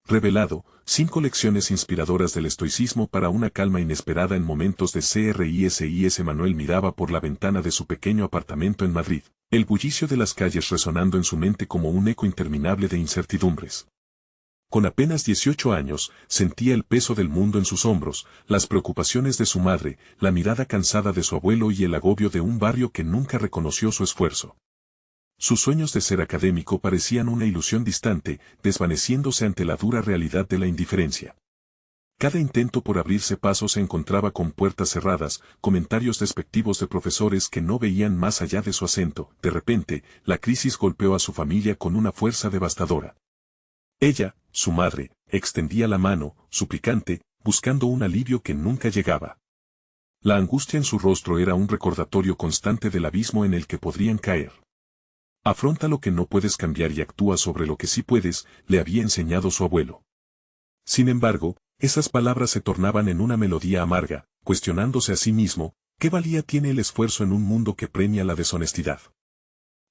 Revelado, 5 lecciones inspiradoras del estoicismo para una calma inesperada en momentos de crisis. Manuel miraba por la ventana de su pequeño apartamento en Madrid, el bullicio de las calles resonando en su mente como un eco interminable de incertidumbres. Con apenas 18 años, sentía el peso del mundo en sus hombros, las preocupaciones de su madre, la mirada cansada de su abuelo y el agobio de un barrio que nunca reconoció su esfuerzo. Sus sueños de ser académico parecían una ilusión distante, desvaneciéndose ante la dura realidad de la indiferencia. Cada intento por abrirse paso se encontraba con puertas cerradas, comentarios despectivos de profesores que no veían más allá de su acento. De repente, la crisis golpeó a su familia con una fuerza devastadora. Ella, su madre, extendía la mano, suplicante, buscando un alivio que nunca llegaba. La angustia en su rostro era un recordatorio constante del abismo en el que podrían caer. Afronta lo que no puedes cambiar y actúa sobre lo que sí puedes, le había enseñado su abuelo. Sin embargo, esas palabras se tornaban en una melodía amarga, cuestionándose a sí mismo, ¿qué valía tiene el esfuerzo en un mundo que premia la deshonestidad?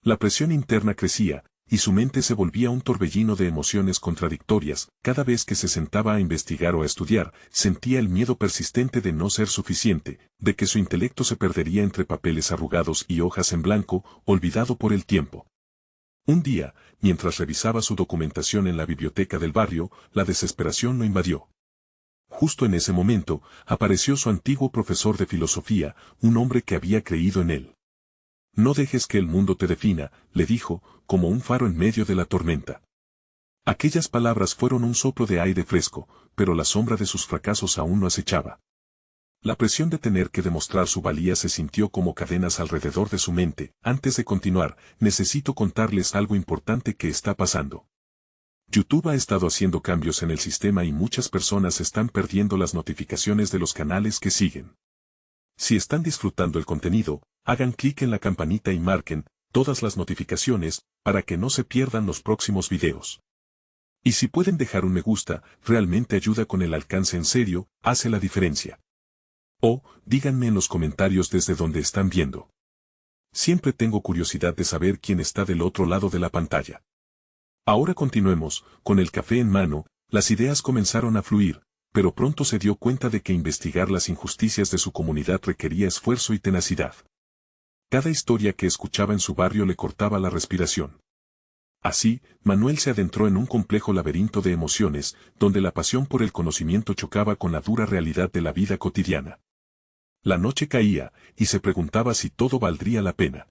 La presión interna crecía, y su mente se volvía un torbellino de emociones contradictorias. Cada vez que se sentaba a investigar o a estudiar, sentía el miedo persistente de no ser suficiente, de que su intelecto se perdería entre papeles arrugados y hojas en blanco, olvidado por el tiempo. Un día, mientras revisaba su documentación en la biblioteca del barrio, la desesperación lo invadió. Justo en ese momento, apareció su antiguo profesor de filosofía, un hombre que había creído en él. No dejes que el mundo te defina, le dijo, como un faro en medio de la tormenta. Aquellas palabras fueron un soplo de aire fresco, pero la sombra de sus fracasos aún no acechaba. La presión de tener que demostrar su valía se sintió como cadenas alrededor de su mente. Antes de continuar, necesito contarles algo importante que está pasando. YouTube ha estado haciendo cambios en el sistema y muchas personas están perdiendo las notificaciones de los canales que siguen. Si están disfrutando el contenido, hagan clic en la campanita y marquen todas las notificaciones para que no se pierdan los próximos videos. Y si pueden dejar un me gusta, realmente ayuda con el alcance en serio, hace la diferencia. O, díganme en los comentarios desde donde están viendo. Siempre tengo curiosidad de saber quién está del otro lado de la pantalla. Ahora continuemos, con el café en mano, las ideas comenzaron a fluir, pero pronto se dio cuenta de que investigar las injusticias de su comunidad requería esfuerzo y tenacidad. Cada historia que escuchaba en su barrio le cortaba la respiración. Así, Manuel se adentró en un complejo laberinto de emociones, donde la pasión por el conocimiento chocaba con la dura realidad de la vida cotidiana. La noche caía, y se preguntaba si todo valdría la pena.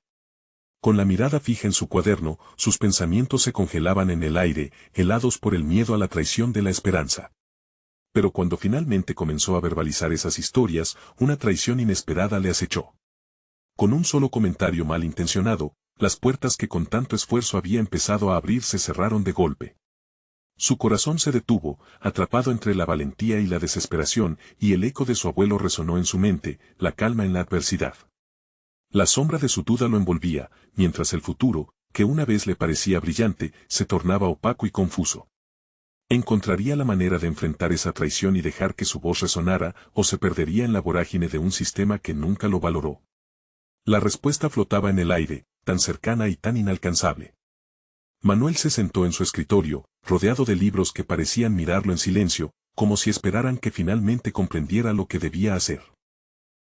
Con la mirada fija en su cuaderno, sus pensamientos se congelaban en el aire, helados por el miedo a la traición de la esperanza. Pero cuando finalmente comenzó a verbalizar esas historias, una traición inesperada le acechó. Con un solo comentario malintencionado, las puertas que con tanto esfuerzo había empezado a abrir se cerraron de golpe. Su corazón se detuvo, atrapado entre la valentía y la desesperación, y el eco de su abuelo resonó en su mente, la calma en la adversidad. La sombra de su duda lo envolvía, mientras el futuro, que una vez le parecía brillante, se tornaba opaco y confuso. ¿Encontraría la manera de enfrentar esa traición y dejar que su voz resonara, o se perdería en la vorágine de un sistema que nunca lo valoró? La respuesta flotaba en el aire, tan cercana y tan inalcanzable. Manuel se sentó en su escritorio, rodeado de libros que parecían mirarlo en silencio, como si esperaran que finalmente comprendiera lo que debía hacer.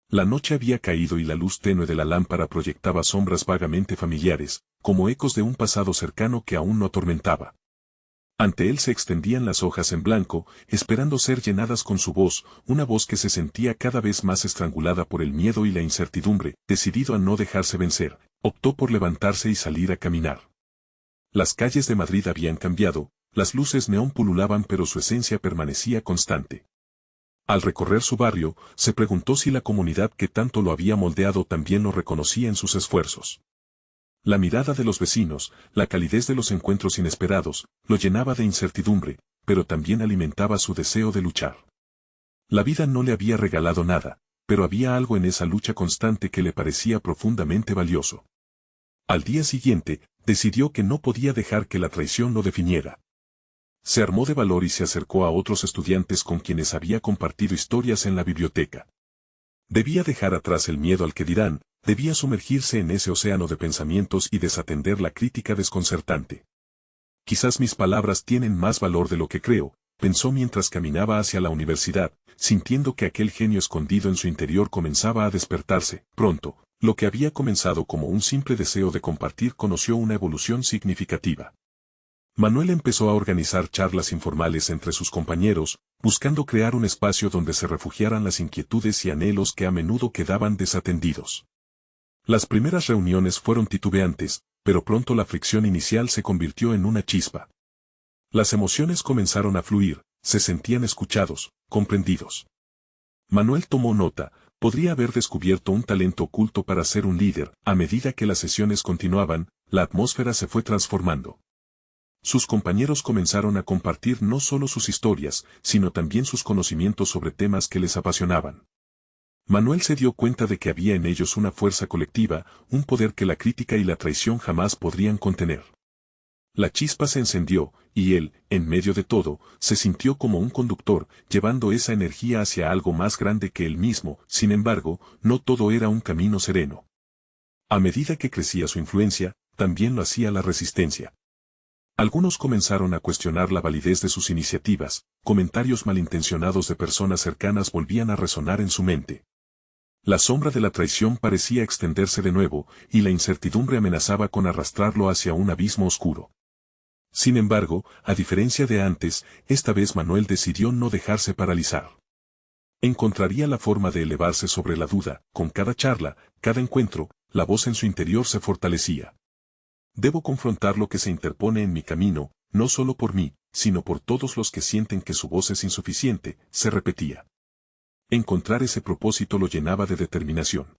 La noche había caído y la luz tenue de la lámpara proyectaba sombras vagamente familiares, como ecos de un pasado cercano que aún no atormentaba. Ante él se extendían las hojas en blanco, esperando ser llenadas con su voz, una voz que se sentía cada vez más estrangulada por el miedo y la incertidumbre. Decidido a no dejarse vencer, optó por levantarse y salir a caminar. Las calles de Madrid habían cambiado, las luces neón pululaban pero su esencia permanecía constante. Al recorrer su barrio, se preguntó si la comunidad que tanto lo había moldeado también lo reconocía en sus esfuerzos. La mirada de los vecinos, la calidez de los encuentros inesperados, lo llenaba de incertidumbre, pero también alimentaba su deseo de luchar. La vida no le había regalado nada, pero había algo en esa lucha constante que le parecía profundamente valioso. Al día siguiente, decidió que no podía dejar que la traición lo definiera. Se armó de valor y se acercó a otros estudiantes con quienes había compartido historias en la biblioteca. Debía dejar atrás el miedo al que dirán, debía sumergirse en ese océano de pensamientos y desatender la crítica desconcertante. Quizás mis palabras tienen más valor de lo que creo, pensó mientras caminaba hacia la universidad, sintiendo que aquel genio escondido en su interior comenzaba a despertarse. Pronto, lo que había comenzado como un simple deseo de compartir conoció una evolución significativa. Manuel empezó a organizar charlas informales entre sus compañeros, buscando crear un espacio donde se refugiaran las inquietudes y anhelos que a menudo quedaban desatendidos. Las primeras reuniones fueron titubeantes, pero pronto la fricción inicial se convirtió en una chispa. Las emociones comenzaron a fluir, se sentían escuchados, comprendidos. Manuel tomó nota, podría haber descubierto un talento oculto para ser un líder. A medida que las sesiones continuaban, la atmósfera se fue transformando. Sus compañeros comenzaron a compartir no solo sus historias, sino también sus conocimientos sobre temas que les apasionaban. Manuel se dio cuenta de que había en ellos una fuerza colectiva, un poder que la crítica y la traición jamás podrían contener. La chispa se encendió, y él, en medio de todo, se sintió como un conductor, llevando esa energía hacia algo más grande que él mismo. Sin embargo, no todo era un camino sereno. A medida que crecía su influencia, también lo hacía la resistencia. Algunos comenzaron a cuestionar la validez de sus iniciativas, comentarios malintencionados de personas cercanas volvían a resonar en su mente. La sombra de la traición parecía extenderse de nuevo, y la incertidumbre amenazaba con arrastrarlo hacia un abismo oscuro. Sin embargo, a diferencia de antes, esta vez Manuel decidió no dejarse paralizar. Encontraría la forma de elevarse sobre la duda. Con cada charla, cada encuentro, la voz en su interior se fortalecía. Debo confrontar lo que se interpone en mi camino, no solo por mí, sino por todos los que sienten que su voz es insuficiente, se repetía. Encontrar ese propósito lo llenaba de determinación.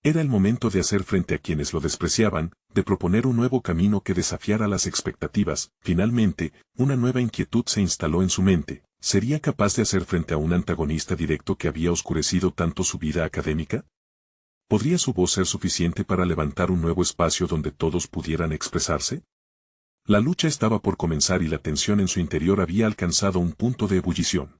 Era el momento de hacer frente a quienes lo despreciaban, de proponer un nuevo camino que desafiara las expectativas. Finalmente, una nueva inquietud se instaló en su mente. ¿Sería capaz de hacer frente a un antagonista directo que había oscurecido tanto su vida académica? ¿Podría su voz ser suficiente para levantar un nuevo espacio donde todos pudieran expresarse? La lucha estaba por comenzar y la tensión en su interior había alcanzado un punto de ebullición.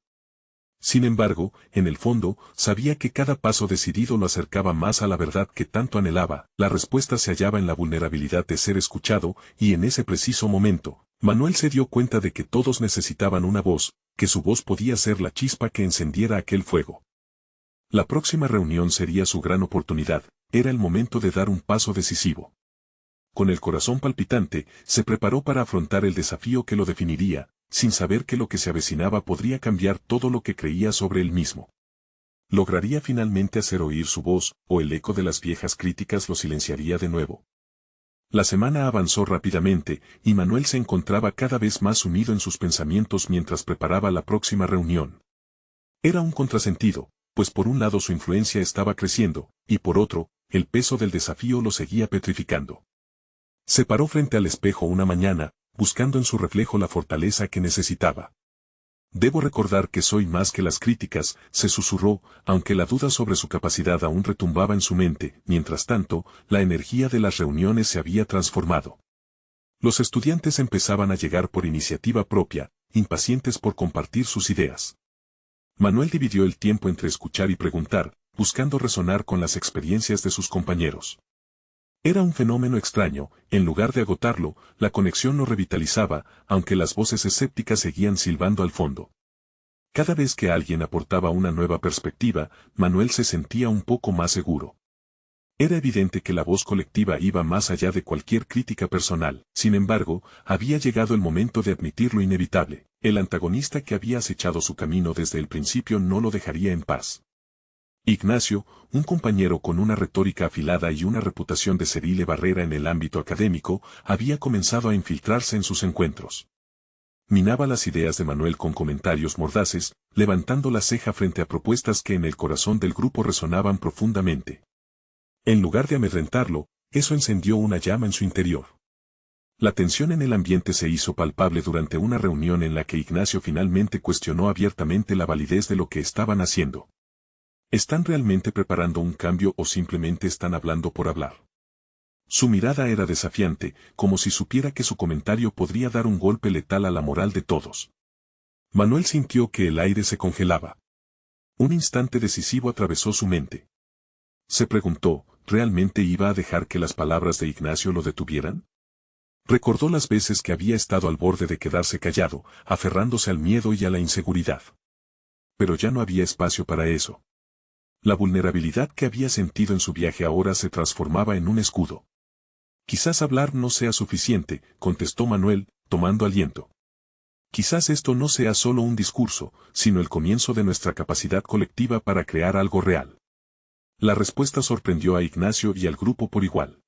Sin embargo, en el fondo, sabía que cada paso decidido lo acercaba más a la verdad que tanto anhelaba. La respuesta se hallaba en la vulnerabilidad de ser escuchado, y en ese preciso momento, Manuel se dio cuenta de que todos necesitaban una voz, que su voz podía ser la chispa que encendiera aquel fuego. La próxima reunión sería su gran oportunidad, era el momento de dar un paso decisivo. Con el corazón palpitante, se preparó para afrontar el desafío que lo definiría, sin saber que lo que se avecinaba podría cambiar todo lo que creía sobre él mismo. ¿Lograría finalmente hacer oír su voz, o el eco de las viejas críticas lo silenciaría de nuevo? La semana avanzó rápidamente, y Manuel se encontraba cada vez más sumido en sus pensamientos mientras preparaba la próxima reunión. Era un contrasentido, pues por un lado su influencia estaba creciendo, y por otro, el peso del desafío lo seguía petrificando. Se paró frente al espejo una mañana, buscando en su reflejo la fortaleza que necesitaba. Debo recordar que soy más que las críticas, se susurró, aunque la duda sobre su capacidad aún retumbaba en su mente. Mientras tanto, la energía de las reuniones se había transformado. Los estudiantes empezaban a llegar por iniciativa propia, impacientes por compartir sus ideas. Manuel dividió el tiempo entre escuchar y preguntar, buscando resonar con las experiencias de sus compañeros. Era un fenómeno extraño, en lugar de agotarlo, la conexión lo revitalizaba, aunque las voces escépticas seguían silbando al fondo. Cada vez que alguien aportaba una nueva perspectiva, Manuel se sentía un poco más seguro. Era evidente que la voz colectiva iba más allá de cualquier crítica personal. Sin embargo, había llegado el momento de admitir lo inevitable. El antagonista que había acechado su camino desde el principio no lo dejaría en paz. Ignacio, un compañero con una retórica afilada y una reputación de serile barrera en el ámbito académico, había comenzado a infiltrarse en sus encuentros. Minaba las ideas de Manuel con comentarios mordaces, levantando la ceja frente a propuestas que en el corazón del grupo resonaban profundamente. En lugar de amedrentarlo, eso encendió una llama en su interior. La tensión en el ambiente se hizo palpable durante una reunión en la que Ignacio finalmente cuestionó abiertamente la validez de lo que estaban haciendo. ¿Están realmente preparando un cambio o simplemente están hablando por hablar? Su mirada era desafiante, como si supiera que su comentario podría dar un golpe letal a la moral de todos. Manuel sintió que el aire se congelaba. Un instante decisivo atravesó su mente. Se preguntó, ¿realmente iba a dejar que las palabras de Ignacio lo detuvieran? Recordó las veces que había estado al borde de quedarse callado, aferrándose al miedo y a la inseguridad. Pero ya no había espacio para eso. La vulnerabilidad que había sentido en su viaje ahora se transformaba en un escudo. Quizás hablar no sea suficiente, contestó Manuel, tomando aliento. Quizás esto no sea solo un discurso, sino el comienzo de nuestra capacidad colectiva para crear algo real. La respuesta sorprendió a Ignacio y al grupo por igual.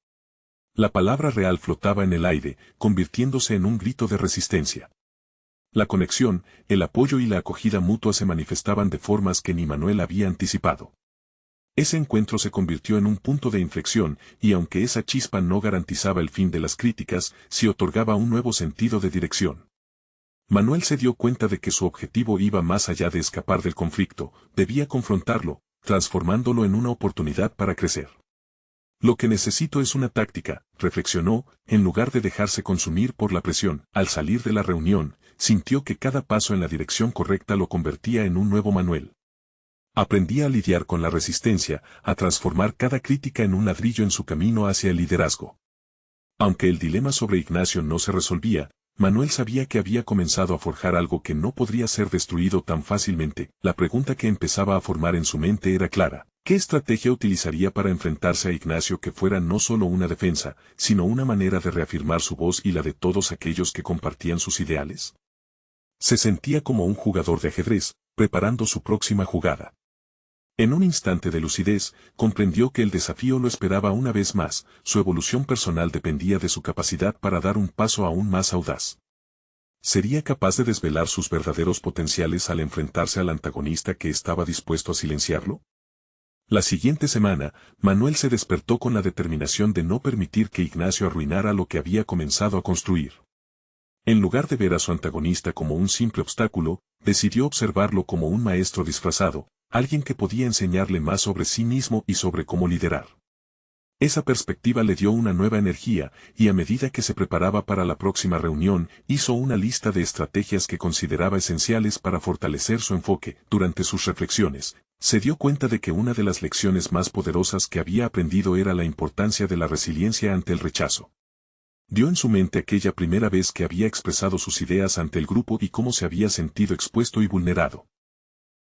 La palabra real flotaba en el aire, convirtiéndose en un grito de resistencia. La conexión, el apoyo y la acogida mutua se manifestaban de formas que ni Manuel había anticipado. Ese encuentro se convirtió en un punto de inflexión, y aunque esa chispa no garantizaba el fin de las críticas, sí otorgaba un nuevo sentido de dirección. Manuel se dio cuenta de que su objetivo iba más allá de escapar del conflicto, debía confrontarlo, transformándolo en una oportunidad para crecer. Lo que necesito es una táctica, reflexionó, en lugar de dejarse consumir por la presión. Al salir de la reunión, sintió que cada paso en la dirección correcta lo convertía en un nuevo Manuel. Aprendía a lidiar con la resistencia, a transformar cada crítica en un ladrillo en su camino hacia el liderazgo. Aunque el dilema sobre Ignacio no se resolvía, Manuel sabía que había comenzado a forjar algo que no podría ser destruido tan fácilmente. La pregunta que empezaba a formar en su mente era clara. ¿Qué estrategia utilizaría para enfrentarse a Ignacio que fuera no solo una defensa, sino una manera de reafirmar su voz y la de todos aquellos que compartían sus ideales? Se sentía como un jugador de ajedrez, preparando su próxima jugada. En un instante de lucidez, comprendió que el desafío lo esperaba una vez más, su evolución personal dependía de su capacidad para dar un paso aún más audaz. ¿Sería capaz de desvelar sus verdaderos potenciales al enfrentarse al antagonista que estaba dispuesto a silenciarlo? La siguiente semana, Manuel se despertó con la determinación de no permitir que Ignacio arruinara lo que había comenzado a construir. En lugar de ver a su antagonista como un simple obstáculo, decidió observarlo como un maestro disfrazado, alguien que podía enseñarle más sobre sí mismo y sobre cómo liderar. Esa perspectiva le dio una nueva energía, y a medida que se preparaba para la próxima reunión, hizo una lista de estrategias que consideraba esenciales para fortalecer su enfoque. Durante sus reflexiones, se dio cuenta de que una de las lecciones más poderosas que había aprendido era la importancia de la resiliencia ante el rechazo. Dio en su mente aquella primera vez que había expresado sus ideas ante el grupo y cómo se había sentido expuesto y vulnerado.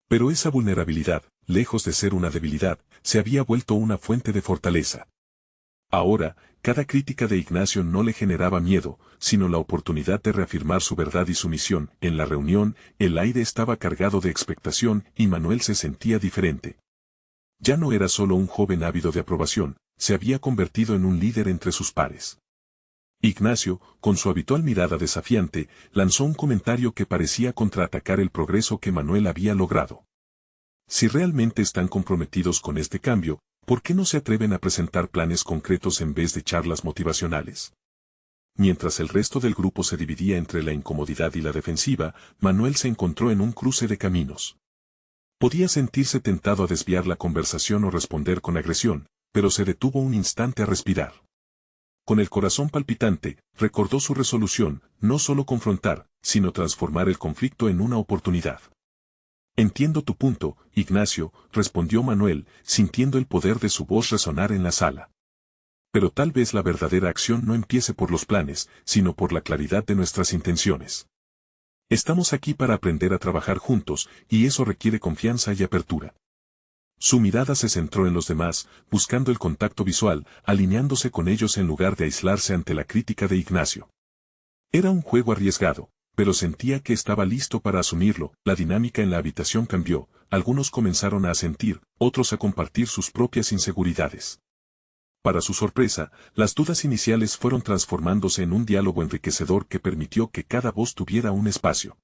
Pero esa vulnerabilidad, lejos de ser una debilidad, se había vuelto una fuente de fortaleza. Ahora, cada crítica de Ignacio no le generaba miedo, sino la oportunidad de reafirmar su verdad y su misión. En la reunión, el aire estaba cargado de expectación y Manuel se sentía diferente. Ya no era solo un joven ávido de aprobación, se había convertido en un líder entre sus pares. Ignacio, con su habitual mirada desafiante, lanzó un comentario que parecía contraatacar el progreso que Manuel había logrado. Si realmente están comprometidos con este cambio, ¿por qué no se atreven a presentar planes concretos en vez de charlas motivacionales? Mientras el resto del grupo se dividía entre la incomodidad y la defensiva, Manuel se encontró en un cruce de caminos. Podía sentirse tentado a desviar la conversación o responder con agresión, pero se detuvo un instante a respirar. Con el corazón palpitante, recordó su resolución, no solo confrontar, sino transformar el conflicto en una oportunidad. Entiendo tu punto, Ignacio, respondió Manuel, sintiendo el poder de su voz resonar en la sala. Pero tal vez la verdadera acción no empiece por los planes, sino por la claridad de nuestras intenciones. Estamos aquí para aprender a trabajar juntos, y eso requiere confianza y apertura. Su mirada se centró en los demás, buscando el contacto visual, alineándose con ellos en lugar de aislarse ante la crítica de Ignacio. Era un juego arriesgado, pero sentía que estaba listo para asumirlo. La dinámica en la habitación cambió, algunos comenzaron a asentir, otros a compartir sus propias inseguridades. Para su sorpresa, las dudas iniciales fueron transformándose en un diálogo enriquecedor que permitió que cada voz tuviera un espacio.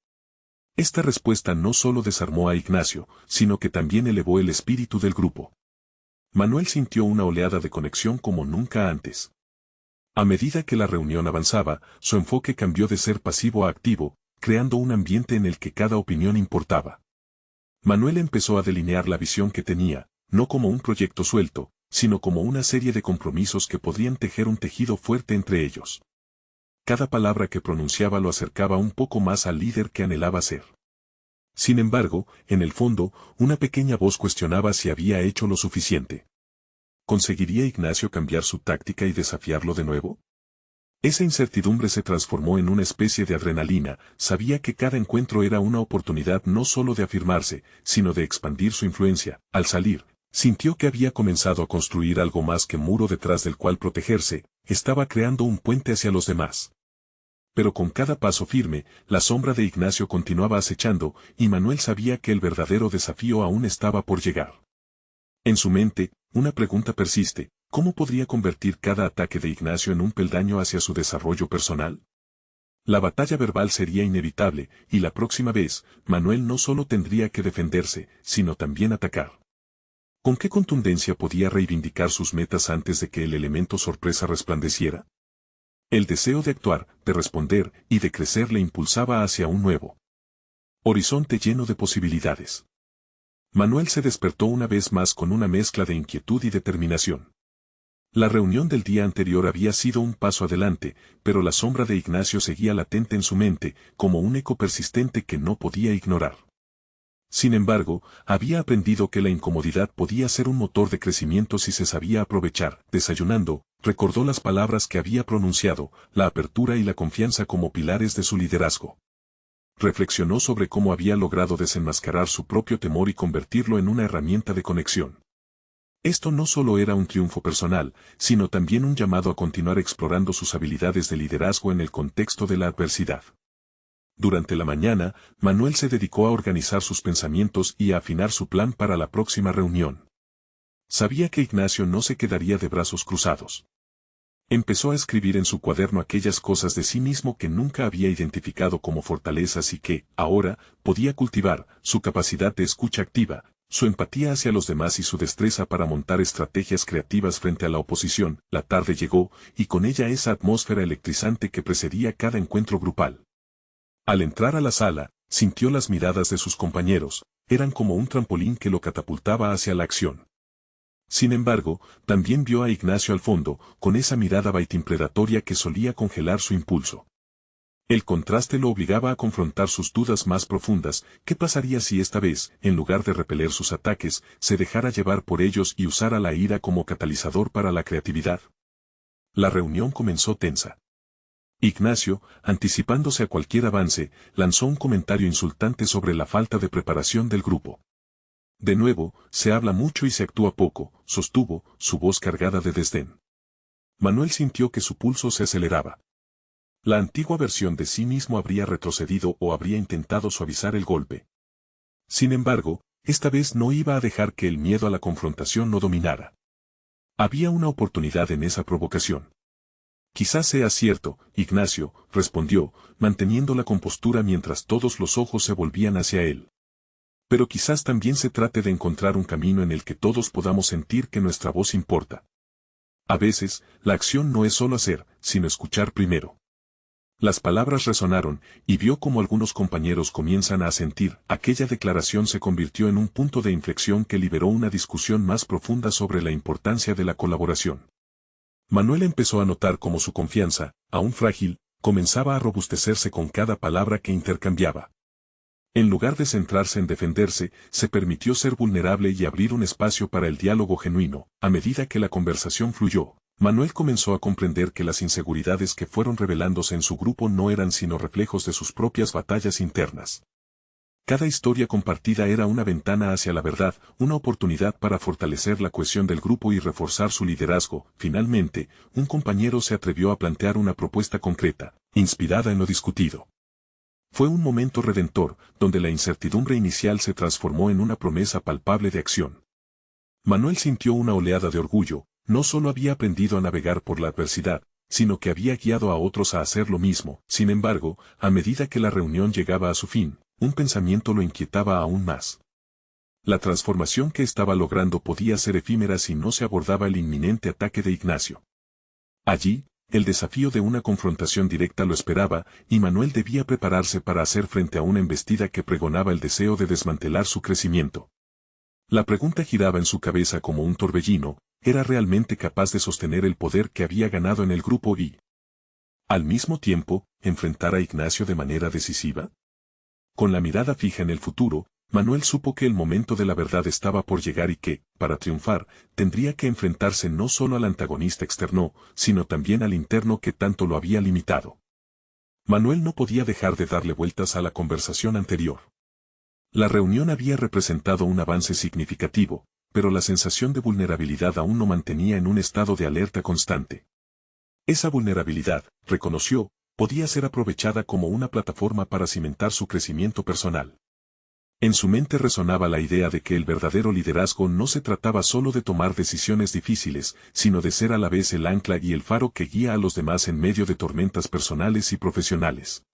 Esta respuesta no solo desarmó a Ignacio, sino que también elevó el espíritu del grupo. Manuel sintió una oleada de conexión como nunca antes. A medida que la reunión avanzaba, su enfoque cambió de ser pasivo a activo, creando un ambiente en el que cada opinión importaba. Manuel empezó a delinear la visión que tenía, no como un proyecto suelto, sino como una serie de compromisos que podrían tejer un tejido fuerte entre ellos. Cada palabra que pronunciaba lo acercaba un poco más al líder que anhelaba ser. Sin embargo, en el fondo, una pequeña voz cuestionaba si había hecho lo suficiente. ¿Conseguiría Ignacio cambiar su táctica y desafiarlo de nuevo? Esa incertidumbre se transformó en una especie de adrenalina, sabía que cada encuentro era una oportunidad no solo de afirmarse, sino de expandir su influencia. Al salir, sintió que había comenzado a construir algo más que muro detrás del cual protegerse, estaba creando un puente hacia los demás. Pero con cada paso firme, la sombra de Ignacio continuaba acechando, y Manuel sabía que el verdadero desafío aún estaba por llegar. En su mente, una pregunta persiste: ¿cómo podría convertir cada ataque de Ignacio en un peldaño hacia su desarrollo personal? La batalla verbal sería inevitable, y la próxima vez, Manuel no solo tendría que defenderse, sino también atacar. ¿Con qué contundencia podía reivindicar sus metas antes de que el elemento sorpresa resplandeciera? El deseo de actuar, de responder y de crecer le impulsaba hacia un nuevo horizonte lleno de posibilidades. Manuel se despertó una vez más con una mezcla de inquietud y determinación. La reunión del día anterior había sido un paso adelante, pero la sombra de Ignacio seguía latente en su mente, como un eco persistente que no podía ignorar. Sin embargo, había aprendido que la incomodidad podía ser un motor de crecimiento si se sabía aprovechar. Desayunando, recordó las palabras que había pronunciado, la apertura y la confianza como pilares de su liderazgo. Reflexionó sobre cómo había logrado desenmascarar su propio temor y convertirlo en una herramienta de conexión. Esto no solo era un triunfo personal, sino también un llamado a continuar explorando sus habilidades de liderazgo en el contexto de la adversidad. Durante la mañana, Manuel se dedicó a organizar sus pensamientos y a afinar su plan para la próxima reunión. Sabía que Ignacio no se quedaría de brazos cruzados. Empezó a escribir en su cuaderno aquellas cosas de sí mismo que nunca había identificado como fortalezas y que, ahora, podía cultivar: su capacidad de escucha activa, su empatía hacia los demás y su destreza para montar estrategias creativas frente a la oposición. La tarde llegó, y con ella esa atmósfera electrizante que precedía cada encuentro grupal. Al entrar a la sala, sintió las miradas de sus compañeros, eran como un trampolín que lo catapultaba hacia la acción. Sin embargo, también vio a Ignacio al fondo, con esa mirada baitin-predatoria que solía congelar su impulso. El contraste lo obligaba a confrontar sus dudas más profundas. ¿Qué pasaría si esta vez, en lugar de repeler sus ataques, se dejara llevar por ellos y usara la ira como catalizador para la creatividad? La reunión comenzó tensa. Ignacio, anticipándose a cualquier avance, lanzó un comentario insultante sobre la falta de preparación del grupo. De nuevo, se habla mucho y se actúa poco, sostuvo, su voz cargada de desdén. Manuel sintió que su pulso se aceleraba. La antigua versión de sí mismo habría retrocedido o habría intentado suavizar el golpe. Sin embargo, esta vez no iba a dejar que el miedo a la confrontación lo dominara. Había una oportunidad en esa provocación. Quizás sea cierto, Ignacio, respondió, manteniendo la compostura mientras todos los ojos se volvían hacia él. Pero quizás también se trate de encontrar un camino en el que todos podamos sentir que nuestra voz importa. A veces, la acción no es solo hacer, sino escuchar primero. Las palabras resonaron, y vio cómo algunos compañeros comienzan a asentir. Aquella declaración se convirtió en un punto de inflexión que liberó una discusión más profunda sobre la importancia de la colaboración. Manuel empezó a notar cómo su confianza, aún frágil, comenzaba a robustecerse con cada palabra que intercambiaba. En lugar de centrarse en defenderse, se permitió ser vulnerable y abrir un espacio para el diálogo genuino. A medida que la conversación fluyó, Manuel comenzó a comprender que las inseguridades que fueron revelándose en su grupo no eran sino reflejos de sus propias batallas internas. Cada historia compartida era una ventana hacia la verdad, una oportunidad para fortalecer la cohesión del grupo y reforzar su liderazgo. Finalmente, un compañero se atrevió a plantear una propuesta concreta, inspirada en lo discutido. Fue un momento redentor, donde la incertidumbre inicial se transformó en una promesa palpable de acción. Manuel sintió una oleada de orgullo. No solo había aprendido a navegar por la adversidad, sino que había guiado a otros a hacer lo mismo. Sin embargo, a medida que la reunión llegaba a su fin, un pensamiento lo inquietaba aún más. La transformación que estaba logrando podía ser efímera si no se abordaba el inminente ataque de Ignacio. Allí, el desafío de una confrontación directa lo esperaba, y Manuel debía prepararse para hacer frente a una embestida que pregonaba el deseo de desmantelar su crecimiento. La pregunta giraba en su cabeza como un torbellino: ¿era realmente capaz de sostener el poder que había ganado en el grupo y, al mismo tiempo, enfrentar a Ignacio de manera decisiva? Con la mirada fija en el futuro, Manuel supo que el momento de la verdad estaba por llegar y que, para triunfar, tendría que enfrentarse no solo al antagonista externo, sino también al interno que tanto lo había limitado. Manuel no podía dejar de darle vueltas a la conversación anterior. La reunión había representado un avance significativo, pero la sensación de vulnerabilidad aún lo mantenía en un estado de alerta constante. Esa vulnerabilidad, reconoció, podía ser aprovechada como una plataforma para cimentar su crecimiento personal. En su mente resonaba la idea de que el verdadero liderazgo no se trataba solo de tomar decisiones difíciles, sino de ser a la vez el ancla y el faro que guía a los demás en medio de tormentas personales y profesionales.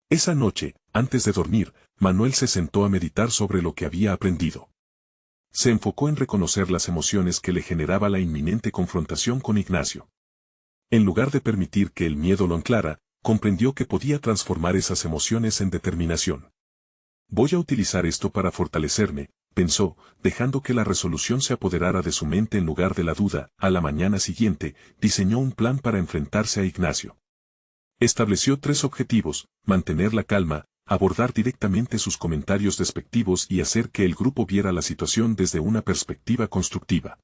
Esa noche, antes de dormir, Manuel se sentó a meditar sobre lo que había aprendido. Se enfocó en reconocer las emociones que le generaba la inminente confrontación con Ignacio. En lugar de permitir que el miedo lo anclara, comprendió que podía transformar esas emociones en determinación. Voy a utilizar esto para fortalecerme, pensó, dejando que la resolución se apoderara de su mente en lugar de la duda. A la mañana siguiente, diseñó un plan para enfrentarse a Ignacio. Estableció 3 objetivos: mantener la calma, abordar directamente sus comentarios despectivos y hacer que el grupo viera la situación desde una perspectiva constructiva.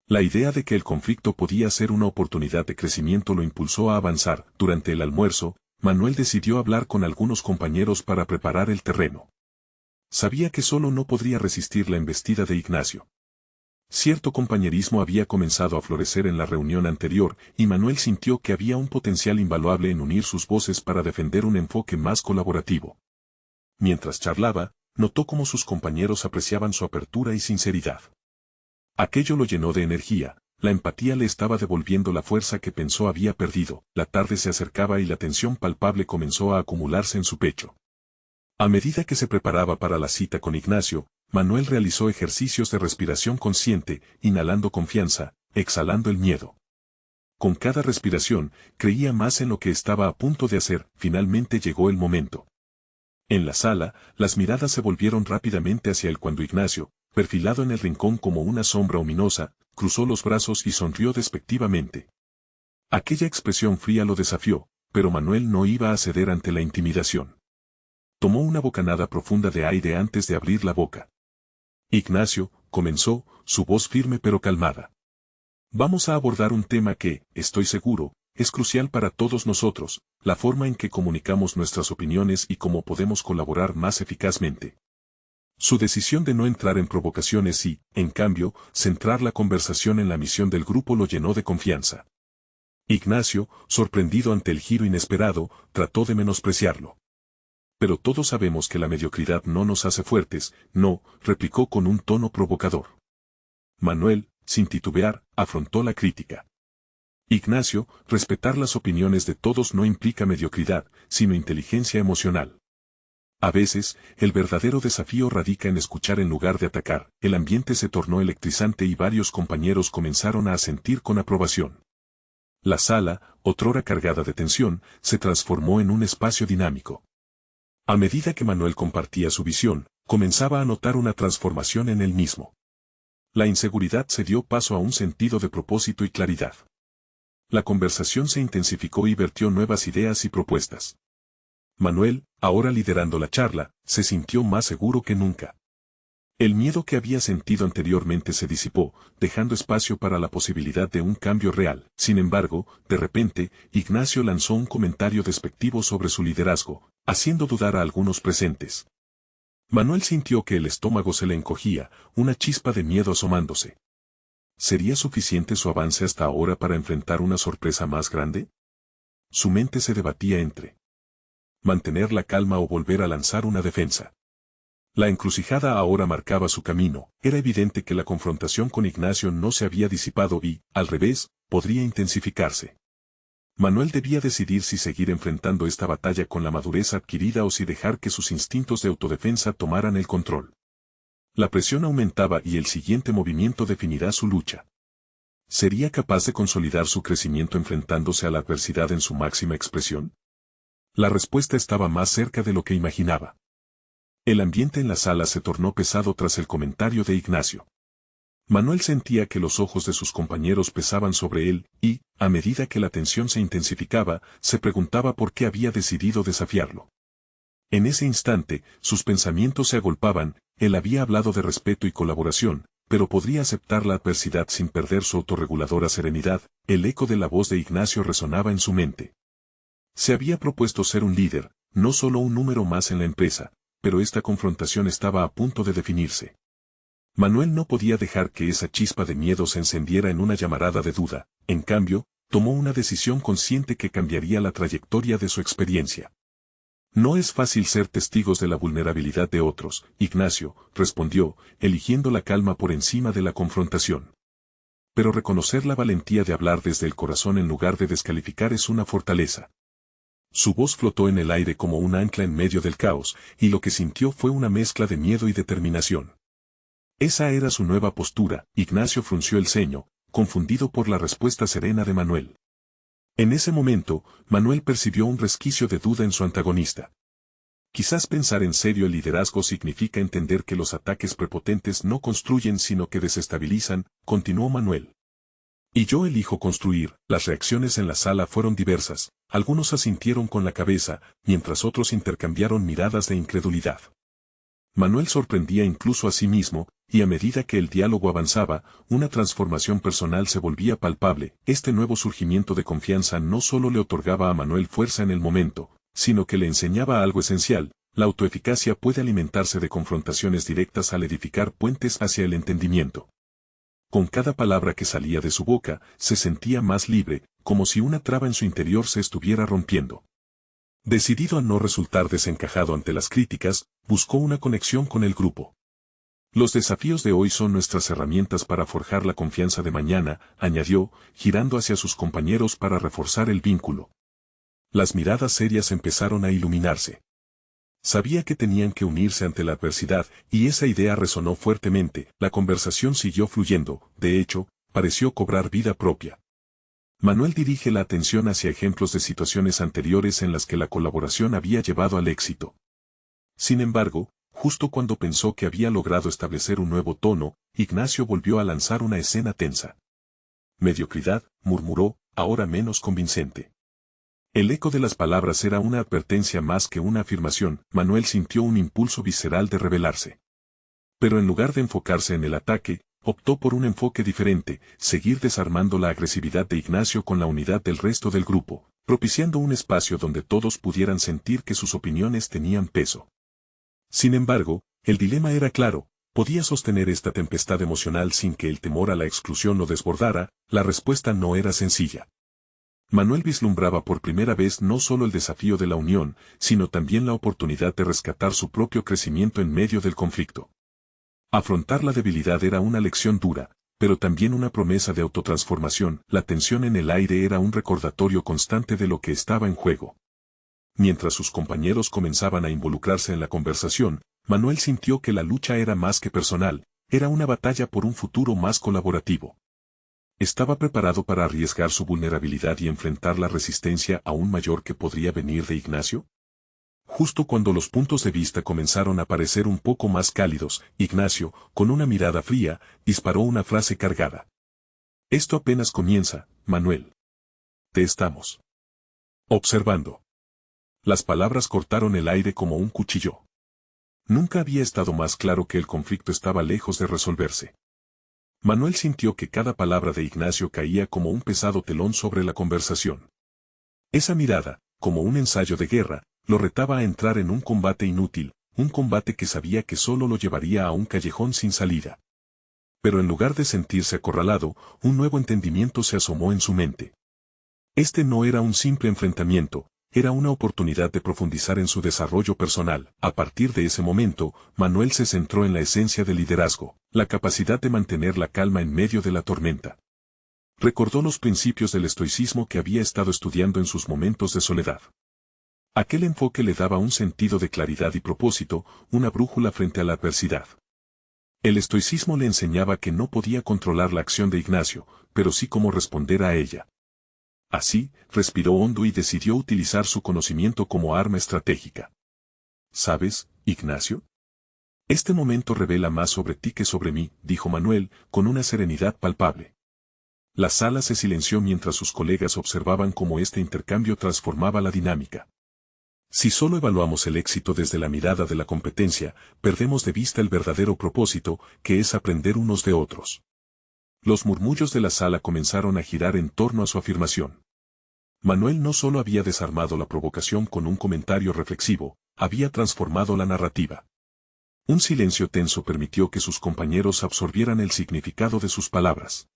La idea de que el conflicto podía ser una oportunidad de crecimiento lo impulsó a avanzar. Durante el almuerzo, Manuel decidió hablar con algunos compañeros para preparar el terreno. Sabía que solo no podría resistir la embestida de Ignacio. Cierto compañerismo había comenzado a florecer en la reunión anterior, y Manuel sintió que había un potencial invaluable en unir sus voces para defender un enfoque más colaborativo. Mientras charlaba, notó cómo sus compañeros apreciaban su apertura y sinceridad. Aquello lo llenó de energía. La empatía le estaba devolviendo la fuerza que pensó había perdido. La tarde se acercaba y la tensión palpable comenzó a acumularse en su pecho. A medida que se preparaba para la cita con Ignacio, Manuel realizó ejercicios de respiración consciente, inhalando confianza, exhalando el miedo. Con cada respiración, creía más en lo que estaba a punto de hacer. Finalmente llegó el momento. En la sala, las miradas se volvieron rápidamente hacia él cuando Ignacio, perfilado en el rincón como una sombra ominosa, cruzó los brazos y sonrió despectivamente. Aquella expresión fría lo desafió, pero Manuel no iba a ceder ante la intimidación. Tomó una bocanada profunda de aire antes de abrir la boca. Ignacio, comenzó, su voz firme pero calmada. Vamos a abordar un tema que, estoy seguro, es crucial para todos nosotros: la forma en que comunicamos nuestras opiniones y cómo podemos colaborar más eficazmente. Su decisión de no entrar en provocaciones y, en cambio, centrar la conversación en la misión del grupo lo llenó de confianza. Ignacio, sorprendido ante el giro inesperado, trató de menospreciarlo. Pero todos sabemos que la mediocridad no nos hace fuertes, no, replicó con un tono provocador. Manuel, sin titubear, afrontó la crítica. Ignacio, respetar las opiniones de todos no implica mediocridad, sino inteligencia emocional. A veces, el verdadero desafío radica en escuchar en lugar de atacar. El ambiente se tornó electrizante y varios compañeros comenzaron a asentir con aprobación. La sala, otrora cargada de tensión, se transformó en un espacio dinámico. A medida que Manuel compartía su visión, comenzaba a notar una transformación en él mismo. La inseguridad se dio paso a un sentido de propósito y claridad. La conversación se intensificó y vertió nuevas ideas y propuestas. Manuel, ahora liderando la charla, se sintió más seguro que nunca. El miedo que había sentido anteriormente se disipó, dejando espacio para la posibilidad de un cambio real. Sin embargo, de repente, Ignacio lanzó un comentario despectivo sobre su liderazgo, haciendo dudar a algunos presentes. Manuel sintió que el estómago se le encogía, una chispa de miedo asomándose. ¿Sería suficiente su avance hasta ahora para enfrentar una sorpresa más grande? Su mente se debatía entre mantener la calma o volver a lanzar una defensa. La encrucijada ahora marcaba su camino. Era evidente que la confrontación con Ignacio no se había disipado y, al revés, podría intensificarse. Manuel debía decidir si seguir enfrentando esta batalla con la madurez adquirida o si dejar que sus instintos de autodefensa tomaran el control. La presión aumentaba y el siguiente movimiento definirá su lucha. ¿Sería capaz de consolidar su crecimiento enfrentándose a la adversidad en su máxima expresión? La respuesta estaba más cerca de lo que imaginaba. El ambiente en la sala se tornó pesado tras el comentario de Ignacio. Manuel sentía que los ojos de sus compañeros pesaban sobre él, y, a medida que la tensión se intensificaba, se preguntaba por qué había decidido desafiarlo. En ese instante, sus pensamientos se agolpaban. Él había hablado de respeto y colaboración, pero podría aceptar la adversidad sin perder su autorreguladora serenidad. El eco de la voz de Ignacio resonaba en su mente. Se había propuesto ser un líder, no solo un número más en la empresa, pero esta confrontación estaba a punto de definirse. Manuel no podía dejar que esa chispa de miedo se encendiera en una llamarada de duda. En cambio, tomó una decisión consciente que cambiaría la trayectoria de su experiencia. No es fácil ser testigos de la vulnerabilidad de otros, Ignacio, respondió, eligiendo la calma por encima de la confrontación. Pero reconocer la valentía de hablar desde el corazón en lugar de descalificar es una fortaleza. Su voz flotó en el aire como un ancla en medio del caos, y lo que sintió fue una mezcla de miedo y determinación. Esa era su nueva postura. Ignacio frunció el ceño, confundido por la respuesta serena de Manuel. En ese momento, Manuel percibió un resquicio de duda en su antagonista. Quizás pensar en serio el liderazgo significa entender que los ataques prepotentes no construyen sino que desestabilizan, continuó Manuel. Y yo elijo construir. Las reacciones en la sala fueron diversas, algunos asintieron con la cabeza, mientras otros intercambiaron miradas de incredulidad. Manuel sorprendía incluso a sí mismo, y a medida que el diálogo avanzaba, una transformación personal se volvía palpable. Este nuevo surgimiento de confianza no solo le otorgaba a Manuel fuerza en el momento, sino que le enseñaba algo esencial: la autoeficacia puede alimentarse de confrontaciones directas al edificar puentes hacia el entendimiento. Con cada palabra que salía de su boca, se sentía más libre, como si una traba en su interior se estuviera rompiendo. Decidido a no resultar desencajado ante las críticas, buscó una conexión con el grupo. Los desafíos de hoy son nuestras herramientas para forjar la confianza de mañana, añadió, girando hacia sus compañeros para reforzar el vínculo. Las miradas serias empezaron a iluminarse. Sabía que tenían que unirse ante la adversidad, y esa idea resonó fuertemente. La conversación siguió fluyendo, de hecho, pareció cobrar vida propia. Manuel dirige la atención hacia ejemplos de situaciones anteriores en las que la colaboración había llevado al éxito. Sin embargo, justo cuando pensó que había logrado establecer un nuevo tono, Ignacio volvió a lanzar una escena tensa. Mediocridad, murmuró, ahora menos convincente. El eco de las palabras era una advertencia más que una afirmación. Manuel sintió un impulso visceral de rebelarse. Pero en lugar de enfocarse en el ataque, optó por un enfoque diferente: seguir desarmando la agresividad de Ignacio con la unidad del resto del grupo, propiciando un espacio donde todos pudieran sentir que sus opiniones tenían peso. Sin embargo, el dilema era claro: ¿podía sostener esta tempestad emocional sin que el temor a la exclusión lo desbordara? La respuesta no era sencilla. Manuel vislumbraba por primera vez no solo el desafío de la unión, sino también la oportunidad de rescatar su propio crecimiento en medio del conflicto. Afrontar la debilidad era una lección dura, pero también una promesa de autotransformación. La tensión en el aire era un recordatorio constante de lo que estaba en juego. Mientras sus compañeros comenzaban a involucrarse en la conversación, Manuel sintió que la lucha era más que personal, era una batalla por un futuro más colaborativo. ¿Estaba preparado para arriesgar su vulnerabilidad y enfrentar la resistencia aún mayor que podría venir de Ignacio? Justo cuando los puntos de vista comenzaron a parecer un poco más cálidos, Ignacio, con una mirada fría, disparó una frase cargada. Esto apenas comienza, Manuel. Te estamos observando. Las palabras cortaron el aire como un cuchillo. Nunca había estado más claro que el conflicto estaba lejos de resolverse. Manuel sintió que cada palabra de Ignacio caía como un pesado telón sobre la conversación. Esa mirada, como un ensayo de guerra, lo retaba a entrar en un combate inútil, un combate que sabía que solo lo llevaría a un callejón sin salida. Pero en lugar de sentirse acorralado, un nuevo entendimiento se asomó en su mente. Este no era un simple enfrentamiento, era una oportunidad de profundizar en su desarrollo personal. A partir de ese momento, Manuel se centró en la esencia del liderazgo, la capacidad de mantener la calma en medio de la tormenta. Recordó los principios del estoicismo que había estado estudiando en sus momentos de soledad. Aquel enfoque le daba un sentido de claridad y propósito, una brújula frente a la adversidad. El estoicismo le enseñaba que no podía controlar la acción de Ignacio, pero sí cómo responder a ella. Así, respiró hondo y decidió utilizar su conocimiento como arma estratégica. ¿Sabes, Ignacio? Este momento revela más sobre ti que sobre mí, dijo Manuel, con una serenidad palpable. La sala se silenció mientras sus colegas observaban cómo este intercambio transformaba la dinámica. Si solo evaluamos el éxito desde la mirada de la competencia, perdemos de vista el verdadero propósito, que es aprender unos de otros. Los murmullos de la sala comenzaron a girar en torno a su afirmación. Manuel no solo había desarmado la provocación con un comentario reflexivo, había transformado la narrativa. Un silencio tenso permitió que sus compañeros absorbieran el significado de sus palabras.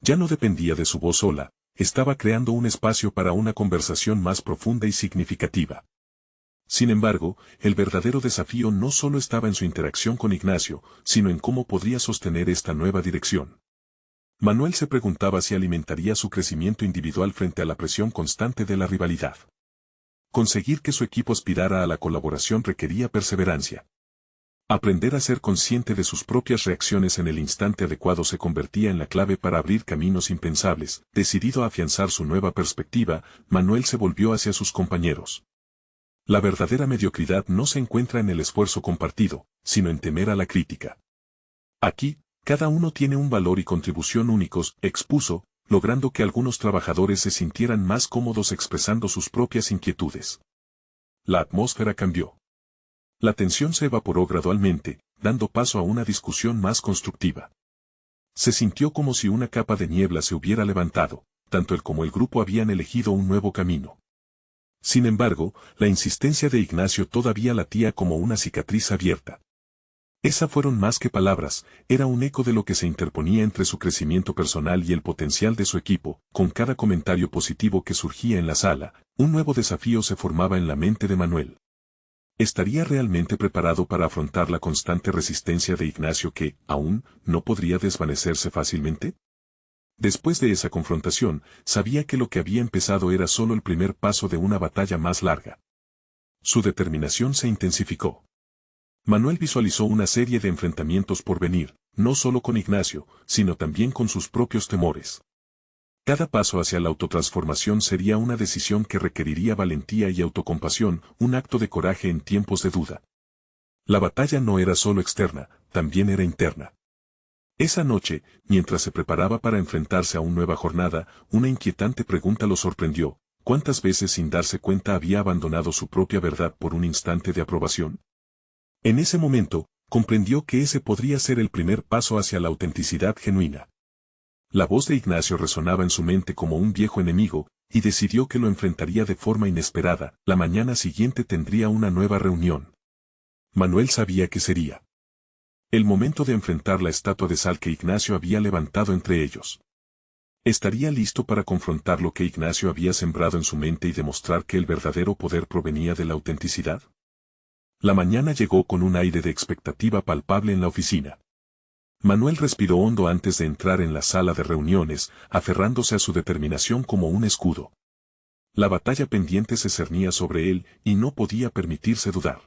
Ya no dependía de su voz sola, estaba creando un espacio para una conversación más profunda y significativa. Sin embargo, el verdadero desafío no solo estaba en su interacción con Ignacio, sino en cómo podría sostener esta nueva dirección. Manuel se preguntaba si alimentaría su crecimiento individual frente a la presión constante de la rivalidad. Conseguir que su equipo aspirara a la colaboración requería perseverancia. Aprender a ser consciente de sus propias reacciones en el instante adecuado se convertía en la clave para abrir caminos impensables. Decidido a afianzar su nueva perspectiva, Manuel se volvió hacia sus compañeros. La verdadera mediocridad no se encuentra en el esfuerzo compartido, sino en temer a la crítica. Aquí, cada uno tiene un valor y contribución únicos, expuso, logrando que algunos trabajadores se sintieran más cómodos expresando sus propias inquietudes. La atmósfera cambió. La tensión se evaporó gradualmente, dando paso a una discusión más constructiva. Se sintió como si una capa de niebla se hubiera levantado, tanto él como el grupo habían elegido un nuevo camino. Sin embargo, la insistencia de Ignacio todavía latía como una cicatriz abierta. Esas fueron más que palabras, era un eco de lo que se interponía entre su crecimiento personal y el potencial de su equipo. Con cada comentario positivo que surgía en la sala, un nuevo desafío se formaba en la mente de Manuel. ¿Estaría realmente preparado para afrontar la constante resistencia de Ignacio que, aún, no podría desvanecerse fácilmente? Después de esa confrontación, sabía que lo que había empezado era solo el primer paso de una batalla más larga. Su determinación se intensificó. Manuel visualizó una serie de enfrentamientos por venir, no solo con Ignacio, sino también con sus propios temores. Cada paso hacia la autotransformación sería una decisión que requeriría valentía y autocompasión, un acto de coraje en tiempos de duda. La batalla no era solo externa, también era interna. Esa noche, mientras se preparaba para enfrentarse a una nueva jornada, una inquietante pregunta lo sorprendió: ¿cuántas veces sin darse cuenta había abandonado su propia verdad por un instante de aprobación? En ese momento, comprendió que ese podría ser el primer paso hacia la autenticidad genuina. La voz de Ignacio resonaba en su mente como un viejo enemigo, y decidió que lo enfrentaría de forma inesperada. La mañana siguiente tendría una nueva reunión. Manuel sabía que sería el momento de enfrentar la estatua de sal que Ignacio había levantado entre ellos. ¿Estaría listo para confrontar lo que Ignacio había sembrado en su mente y demostrar que el verdadero poder provenía de la autenticidad? La mañana llegó con un aire de expectativa palpable en la oficina. Manuel respiró hondo antes de entrar en la sala de reuniones, aferrándose a su determinación como un escudo. La batalla pendiente se cernía sobre él y no podía permitirse dudar.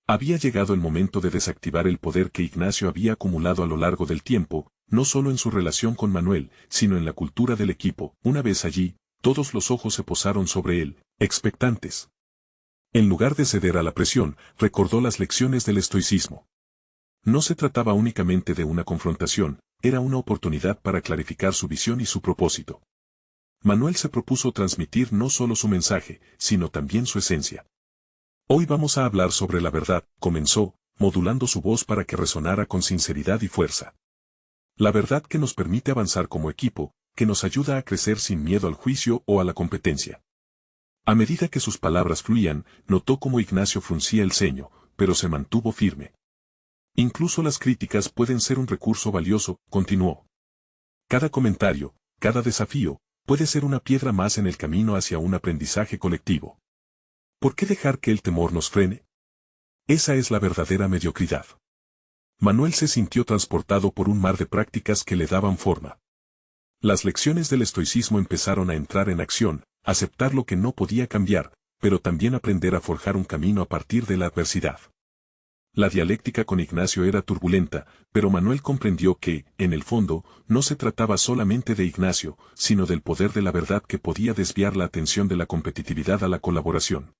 Había llegado el momento de desactivar el poder que Ignacio había acumulado a lo largo del tiempo, no solo en su relación con Manuel, sino en la cultura del equipo. Una vez allí, todos los ojos se posaron sobre él, expectantes. En lugar de ceder a la presión, recordó las lecciones del estoicismo. No se trataba únicamente de una confrontación, era una oportunidad para clarificar su visión y su propósito. Manuel se propuso transmitir no solo su mensaje, sino también su esencia. Hoy vamos a hablar sobre la verdad, comenzó, modulando su voz para que resonara con sinceridad y fuerza. La verdad que nos permite avanzar como equipo, que nos ayuda a crecer sin miedo al juicio o a la competencia. A medida que sus palabras fluían, notó cómo Ignacio fruncía el ceño, pero se mantuvo firme. Incluso las críticas pueden ser un recurso valioso, continuó. Cada comentario, cada desafío, puede ser una piedra más en el camino hacia un aprendizaje colectivo. ¿Por qué dejar que el temor nos frene? Esa es la verdadera mediocridad. Manuel se sintió transportado por un mar de prácticas que le daban forma. Las lecciones del estoicismo empezaron a entrar en acción, aceptar lo que no podía cambiar, pero también aprender a forjar un camino a partir de la adversidad. La dialéctica con Ignacio era turbulenta, pero Manuel comprendió que, en el fondo, no se trataba solamente de Ignacio, sino del poder de la verdad que podía desviar la atención de la competitividad a la colaboración.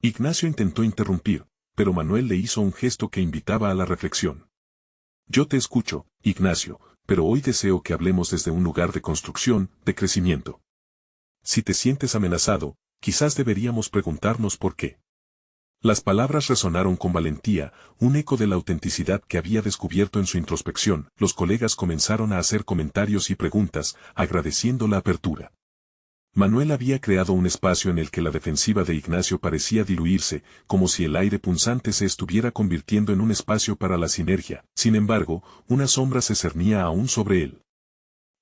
Ignacio intentó interrumpir, pero Manuel le hizo un gesto que invitaba a la reflexión. Yo te escucho, Ignacio, pero hoy deseo que hablemos desde un lugar de construcción, de crecimiento. Si te sientes amenazado, quizás deberíamos preguntarnos por qué. Las palabras resonaron con valentía, un eco de la autenticidad que había descubierto en su introspección. Los colegas comenzaron a hacer comentarios y preguntas, agradeciendo la apertura. Manuel había creado un espacio en el que la defensiva de Ignacio parecía diluirse, como si el aire punzante se estuviera convirtiendo en un espacio para la sinergia. Sin embargo, una sombra se cernía aún sobre él.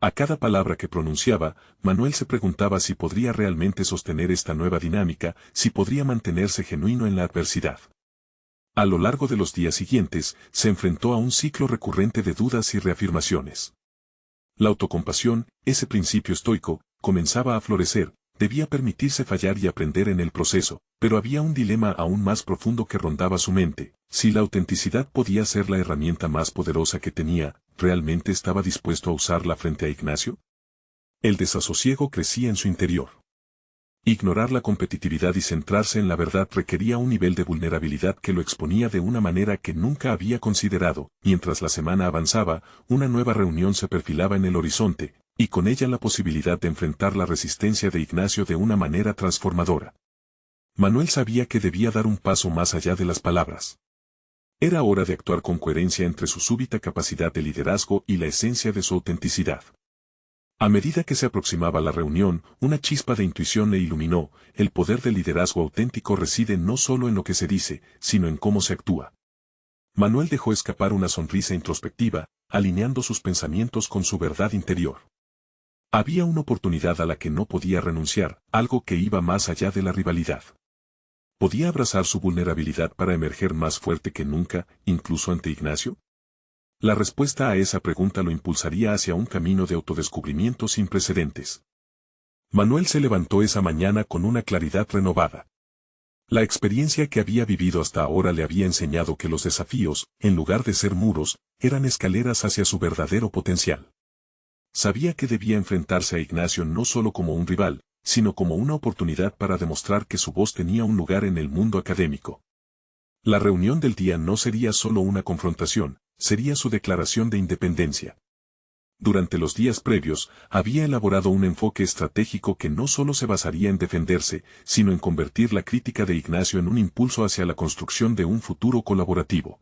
A cada palabra que pronunciaba, Manuel se preguntaba si podría realmente sostener esta nueva dinámica, si podría mantenerse genuino en la adversidad. A lo largo de los días siguientes, se enfrentó a un ciclo recurrente de dudas y reafirmaciones. La autocompasión, ese principio estoico, comenzaba a florecer, debía permitirse fallar y aprender en el proceso, pero había un dilema aún más profundo que rondaba su mente. Si la autenticidad podía ser la herramienta más poderosa que tenía, ¿realmente estaba dispuesto a usarla frente a Ignacio? El desasosiego crecía en su interior. Ignorar la competitividad y centrarse en la verdad requería un nivel de vulnerabilidad que lo exponía de una manera que nunca había considerado. Mientras la semana avanzaba, una nueva reunión se perfilaba en el horizonte, y con ella la posibilidad de enfrentar la resistencia de Ignacio de una manera transformadora. Manuel sabía que debía dar un paso más allá de las palabras. Era hora de actuar con coherencia entre su súbita capacidad de liderazgo y la esencia de su autenticidad. A medida que se aproximaba la reunión, una chispa de intuición le iluminó. El poder del liderazgo auténtico reside no solo en lo que se dice, sino en cómo se actúa. Manuel dejó escapar una sonrisa introspectiva, alineando sus pensamientos con su verdad interior. Había una oportunidad a la que no podía renunciar, algo que iba más allá de la rivalidad. ¿Podía abrazar su vulnerabilidad para emerger más fuerte que nunca, incluso ante Ignacio? La respuesta a esa pregunta lo impulsaría hacia un camino de autodescubrimiento sin precedentes. Manuel se levantó esa mañana con una claridad renovada. La experiencia que había vivido hasta ahora le había enseñado que los desafíos, en lugar de ser muros, eran escaleras hacia su verdadero potencial. Sabía que debía enfrentarse a Ignacio no solo como un rival, sino como una oportunidad para demostrar que su voz tenía un lugar en el mundo académico. La reunión del día no sería solo una confrontación, sería su declaración de independencia. Durante los días previos, había elaborado un enfoque estratégico que no solo se basaría en defenderse, sino en convertir la crítica de Ignacio en un impulso hacia la construcción de un futuro colaborativo.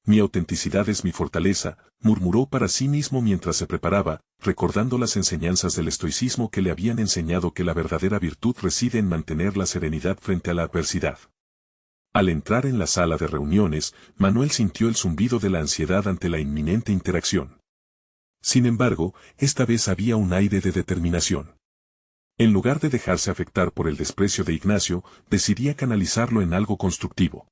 Mi autenticidad es mi fortaleza, murmuró para sí mismo mientras se preparaba, recordando las enseñanzas del estoicismo que le habían enseñado que la verdadera virtud reside en mantener la serenidad frente a la adversidad. Al entrar en la sala de reuniones, Manuel sintió el zumbido de la ansiedad ante la inminente interacción. Sin embargo, esta vez había un aire de determinación. En lugar de dejarse afectar por el desprecio de Ignacio, decidía canalizarlo en algo constructivo.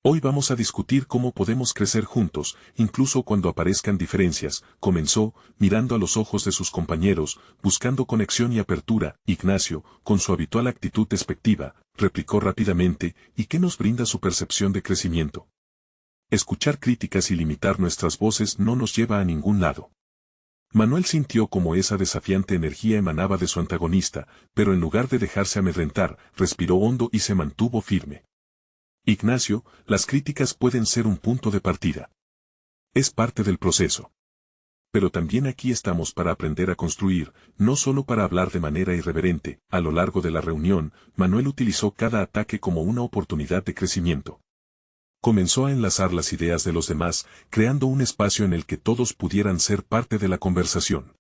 Hoy vamos a discutir cómo podemos crecer juntos, incluso cuando aparezcan diferencias, comenzó, mirando a los ojos de sus compañeros, buscando conexión y apertura. Ignacio, con su habitual actitud despectiva, replicó rápidamente, ¿y qué nos brinda su percepción de crecimiento? Escuchar críticas y limitar nuestras voces no nos lleva a ningún lado. Manuel sintió como esa desafiante energía emanaba de su antagonista, pero en lugar de dejarse amedrentar, respiró hondo y se mantuvo firme. Ignacio, las críticas pueden ser un punto de partida. Es parte del proceso. Pero también aquí estamos para aprender a construir, no solo para hablar de manera irreverente. A lo largo de la reunión, Manuel utilizó cada ataque como una oportunidad de crecimiento. Comenzó a enlazar las ideas de los demás, creando un espacio en el que todos pudieran ser parte de la conversación.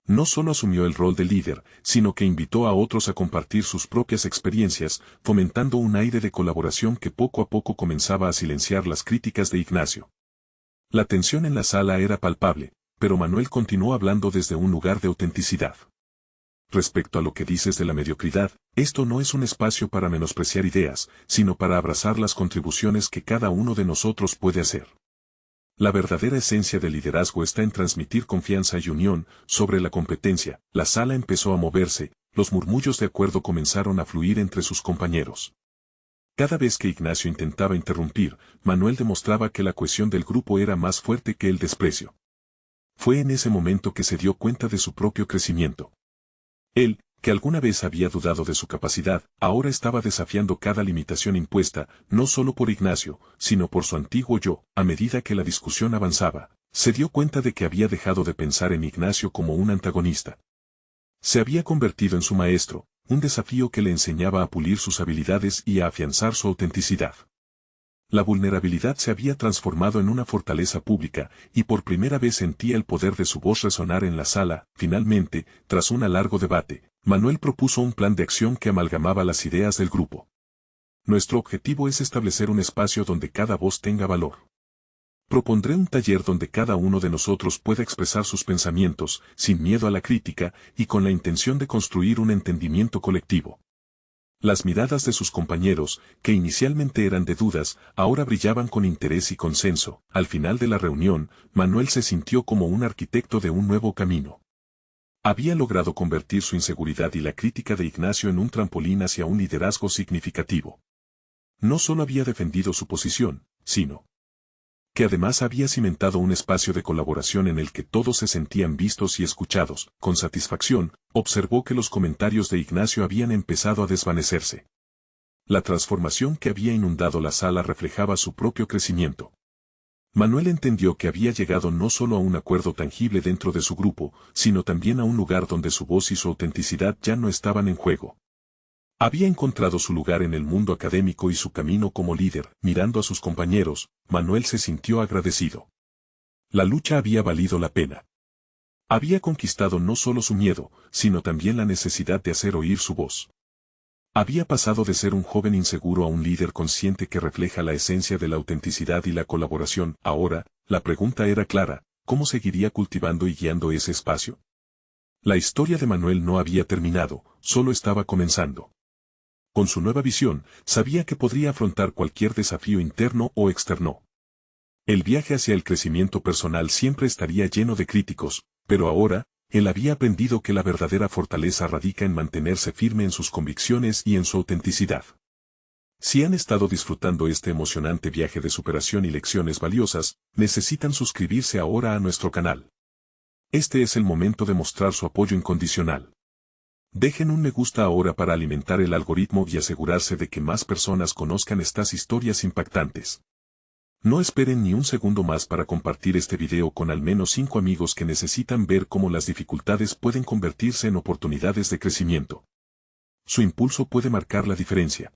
No solo asumió el rol de líder, sino que invitó a otros a compartir sus propias experiencias, fomentando un aire de colaboración que poco a poco comenzaba a silenciar las críticas de Ignacio. La tensión en la sala era palpable, pero Manuel continuó hablando desde un lugar de autenticidad. Respecto a lo que dices de la mediocridad, esto no es un espacio para menospreciar ideas, sino para abrazar las contribuciones que cada uno de nosotros puede hacer. La verdadera esencia del liderazgo está en transmitir confianza y unión. Sobre la competencia, la sala empezó a moverse, los murmullos de acuerdo comenzaron a fluir entre sus compañeros. Cada vez que Ignacio intentaba interrumpir, Manuel demostraba que la cohesión del grupo era más fuerte que el desprecio. Fue en ese momento que se dio cuenta de su propio crecimiento. Él, que alguna vez había dudado de su capacidad, ahora estaba desafiando cada limitación impuesta, no solo por Ignacio, sino por su antiguo yo. A medida que la discusión avanzaba, se dio cuenta de que había dejado de pensar en Ignacio como un antagonista. Se había convertido en su maestro, un desafío que le enseñaba a pulir sus habilidades y a afianzar su autenticidad. La vulnerabilidad se había transformado en una fortaleza pública, y por primera vez sentía el poder de su voz resonar en la sala. Finalmente, tras un largo debate, Manuel propuso un plan de acción que amalgamaba las ideas del grupo. Nuestro objetivo es establecer un espacio donde cada voz tenga valor. Propondré un taller donde cada uno de nosotros pueda expresar sus pensamientos, sin miedo a la crítica, y con la intención de construir un entendimiento colectivo. Las miradas de sus compañeros, que inicialmente eran de dudas, ahora brillaban con interés y consenso. Al final de la reunión, Manuel se sintió como un arquitecto de un nuevo camino. Había logrado convertir su inseguridad y la crítica de Ignacio en un trampolín hacia un liderazgo significativo. No solo había defendido su posición, sino que además había cimentado un espacio de colaboración en el que todos se sentían vistos y escuchados. Con satisfacción, observó que los comentarios de Ignacio habían empezado a desvanecerse. La transformación que había inundado la sala reflejaba su propio crecimiento. Manuel entendió que había llegado no solo a un acuerdo tangible dentro de su grupo, sino también a un lugar donde su voz y su autenticidad ya no estaban en juego. Había encontrado su lugar en el mundo académico y su camino como líder. Mirando a sus compañeros, Manuel se sintió agradecido. La lucha había valido la pena. Había conquistado no solo su miedo, sino también la necesidad de hacer oír su voz. Había pasado de ser un joven inseguro a un líder consciente que refleja la esencia de la autenticidad y la colaboración. Ahora, la pregunta era clara: ¿cómo seguiría cultivando y guiando ese espacio? La historia de Manuel no había terminado, solo estaba comenzando. Con su nueva visión, sabía que podría afrontar cualquier desafío interno o externo. El viaje hacia el crecimiento personal siempre estaría lleno de críticos, pero ahora, él había aprendido que la verdadera fortaleza radica en mantenerse firme en sus convicciones y en su autenticidad. Si han estado disfrutando este emocionante viaje de superación y lecciones valiosas, necesitan suscribirse ahora a nuestro canal. Este es el momento de mostrar su apoyo incondicional. Dejen un me gusta ahora para alimentar el algoritmo y asegurarse de que más personas conozcan estas historias impactantes. No esperen ni un segundo más para compartir este video con al menos 5 amigos que necesitan ver cómo las dificultades pueden convertirse en oportunidades de crecimiento. Su impulso puede marcar la diferencia.